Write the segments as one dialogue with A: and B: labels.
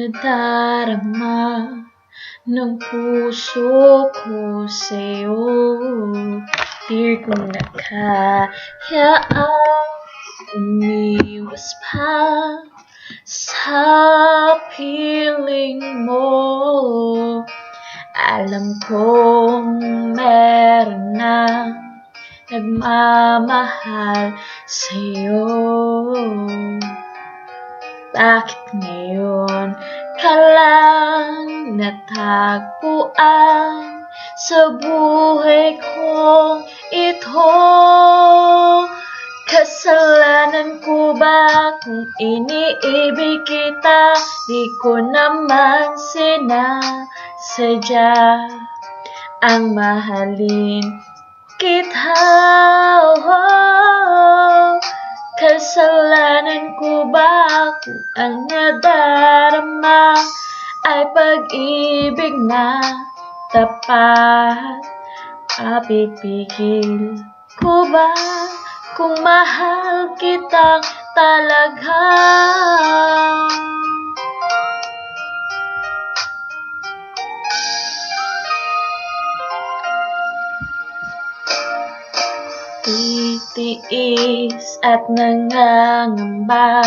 A: nadarama ng puso ko sa'yo. Di ko na kayaang umiwas pa sa piling mo. Alam kong meron na nagmamahal sa'yo. Bakit ngayon ka lang natagpuan sa buhay kong ito? Kasalanan ko ba kung iniibig kita? Di ko naman sinasadya ang mahalin kita. Kasalanan ko ba kung ang nadarama ay pag-ibig na tapat? Mapipigil ko ba kung mahal kitang talaga? Titiis at nangangamba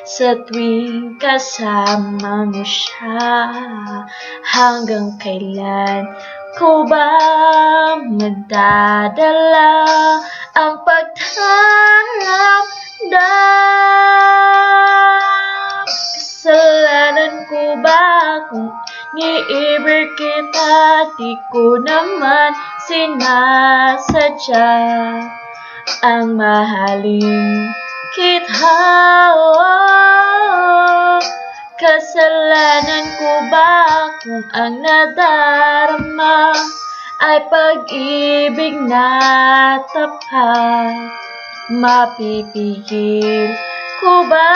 A: sa tuwing kasama mo siya. Hanggang kailan ko ba magdadala ang pagtaramdam? Kasalanan ko ba kung niibig kita? Di ko naman sinasadya ang mahalin kita. Kasalanan ko ba kung ang nadarama ay pag-ibig na tapat? Mapipigil ko ba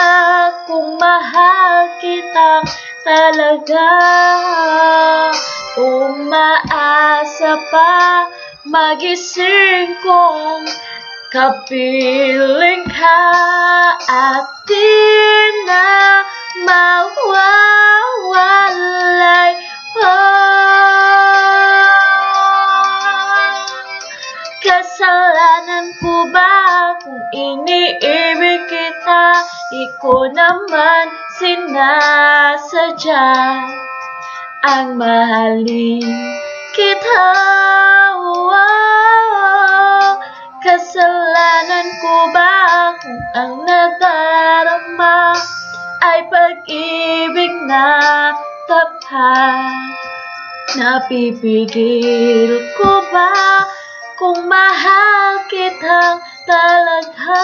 A: kung mahal kitang talaga? Umaasa pa magising kong kapiling ka at di na mawawalay pa. Kasalanan ko ba kung iniibig kita? Di ko naman sinasadya ang mahalin kita. Kasalanan ko ba kung ang nadarama ay pag-ibig na tapat? Napipigil ko ba kung mahal kitang talaga?